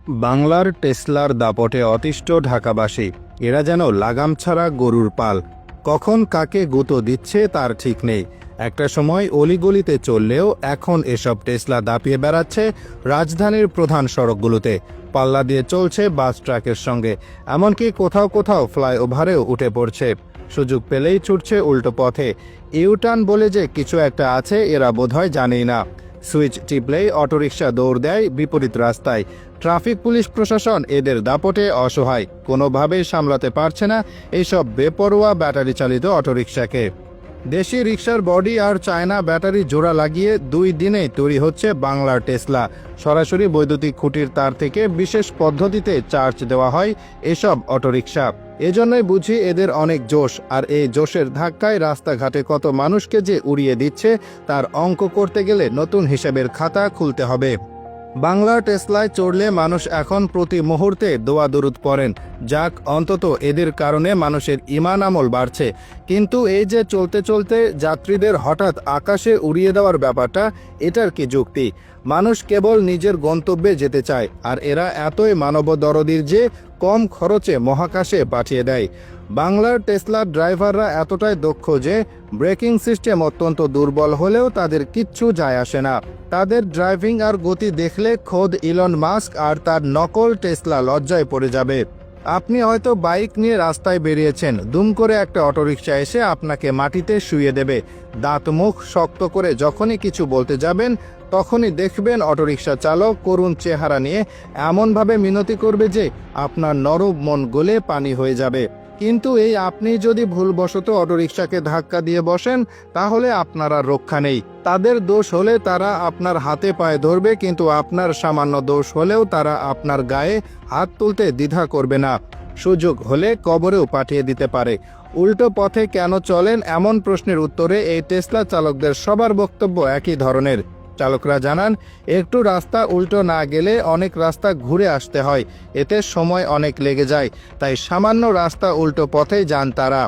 বাংলার টেসলার দাপটে অতিষ্ঠ ঢাকাবাসী। এরা যেন লাগাম ছাড়া গরুর পাল, কখন কাকে গুঁতো দিচ্ছে তার ঠিক নেই। একটা সময় অলিগলিতে চললেও এখন এসব টেসলা দাপিয়ে বেড়াচ্ছে রাজধানীর প্রধান সড়কগুলোতে, পাল্লা দিয়ে চলছে বাস ট্রাকের সঙ্গে, এমনকি কোথাও কোথাও ফ্লাইওভারেও উঠে পড়ছে। সুযোগ পেলেই ছুটছে উল্টো পথে। ইউটার্ন বলে যে কিছু একটা আছে এরা বোধহয় জানেই না। সুইচ টিপলেই অটোরিকশা দৌড় দেয় বিপরীত রাস্তায়। ট্রাফিক পুলিশ প্রশাসন এদের দাপটে অসহায়, কোনোভাবেই সামলাতে পারছে না এইসব বেপরোয়া ব্যাটারি চালিত অটোরিকশাকে। দেশি রিকশার বডি আর চায়না ব্যাটারি জোড়া লাগিয়ে 2 দিনেই তৈরি হচ্ছে বাংলার টেসলা। সরাসরি বৈদ্যুতিক খুঁটির তার থেকে বিশেষ পদ্ধতিতে চার্জ দেওয়া হয় এসব অটোরিকশা। এজন্যই বুঝি এদের অনেক জোশ, আর এই জোশের ধাক্কায় রাস্তাঘাটে কত মানুষকে যে উড়িয়ে দিচ্ছে তার অঙ্ক করতে গেলে নতুন হিসাবের খাতা খুলতে হবে। বাংলার টেসলায় চড়লে মানুষ এখন প্রতি মুহূর্তে দোয়া দরুদ পড়েন, যাক অন্তত এদের কারণে মানুষের ঈমান আমল বাড়ছে। কিন্তু এই যে চলতে চলতে যাত্রীদের হঠাৎ আকাশে উড়িয়ে দেওয়ার ব্যাপারটা, এটার কি যুক্তি? মানুষ কেবল নিজের গন্তব্যে যেতে চায়, আর এরা এতই মানবদরদীর যে কম খরচে মহাকাশে পাঠিয়ে দেয়। বাংলার টেসলার ড্রাইভাররা এতটাই দক্ষ যে ব্রেকিং সিস্টেম অত্যন্ত দুর্বল হলেও তাদের কিচ্ছু যায় আসে না। তাদের ড্রাইভিং আর গতি দেখলে খোদ ইলন মাস্ক আর তার নকল টেসলা লজ্জায় পড়ে যাবে। আপনি হয়তো বাইক নিয়ে রাস্তায় বেরিয়েছেন, দুম করে একটা অটোরিকশা এসে আপনাকে মাটিতে শুইয়ে দেবে। দাঁত মুখ শক্ত করে যখনই কিছু বলতে যাবেন, তখনই দেখবেন অটোরিকশা চালক করুণ চেহারা নিয়ে এমনভাবে মিনতি করবে যে আপনার নরম মন গলে পানি হয়ে যাবে। কিন্তু এই আপনি যদি ভুলবশত অটোরিকশাকে ধাক্কা দিয়ে বসেন, তাহলে আপনার আর রক্ষা নেই। তাদের দোষ হলে তারা আপনার হাতে পায়ে ধরবে, কিন্তু আপনার সামান্য দোষ হলেও তারা আপনার গায়ে হাত তুলতে দ্বিধা করবে না। সুযোগ হলে কবরেও পাঠিয়ে দিতে পারে। উল্টো পথে কেন চলেন এমন প্রশ্নের উত্তরে এই টেসলা চালকদের সবার বক্তব্য একই ধরনের। চালকরা জানান, একটু রাস্তা উল্টো না গেলে অনেক রাস্তা ঘুরে আসতে হয়, এতে সময় অনেক লেগে যায়, তাই সামান্য রাস্তা উল্টো পথেই যান তারা।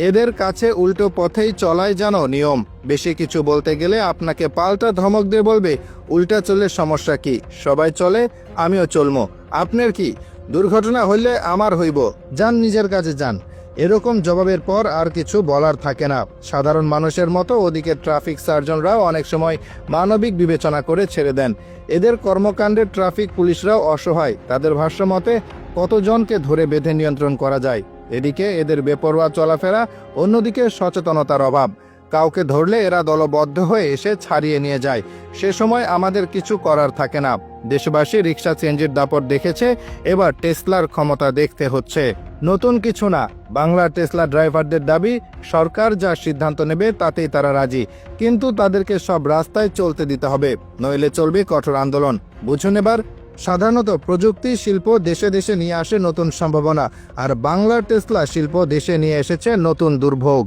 এদের কাছে উল্টো পথেই চলাই যেন নিয়ম। বেশি কিছু বলতে গেলে আপনাকে পাল্টা ধমক দিয়ে বলবে, উল্টা চললে সমস্যা কি, সবাই চলে আমিও চলমো, আপনার কি? দুর্ঘটনা হইলে আমার হইব, যান নিজের কাজে যান। এরকম জবাবের পর আর কিছু বলার থাকে না। সাধারণ মানুষের মতো ওদিকে ট্রাফিক সার্জনরাও অনেক সময় মানবিক বিবেচনা করে ছেড়ে দেন। এদের কর্মকাণ্ডে ট্রাফিক পুলিশরাও অসহায়। তাদের ভাষ্যমতে কতজনকে ধরে বেঁধে নিয়ন্ত্রণ করা যায়। এদিকে এদের বেপরোয়া চলাফেরা, অন্যদিকে সচেতনতার অভাব। কাউকে ধরলে এরা দলবদ্ধ হয়ে এসে ছাড়িয়ে নিয়ে যায়। সে সময় আমাদের কিছু করার থাকে না। দেশবাসী রিকশা চেঞ্জের দাপট দেখেছে, এবার টেসলার ক্ষমতা দেখতে হচ্ছে। নতুন কিছু না, বাংলার টেসলা ড্রাইভারদের দাবি, সরকার যা সিদ্ধান্ত নেবে তাতেই তারা রাজি, কিন্তু তাদেরকে সব রাস্তায় চলতে দিতে হবে, নইলে চলবে কঠোর আন্দোলন। বুঝুন এবার। সাধারণত প্রযুক্তি শিল্প দেশে দেশে নিয়ে আসে নতুন সম্ভাবনা, আর বাংলার টেসলা শিল্প দেশে নিয়ে এসেছে নতুন দুর্ভোগ।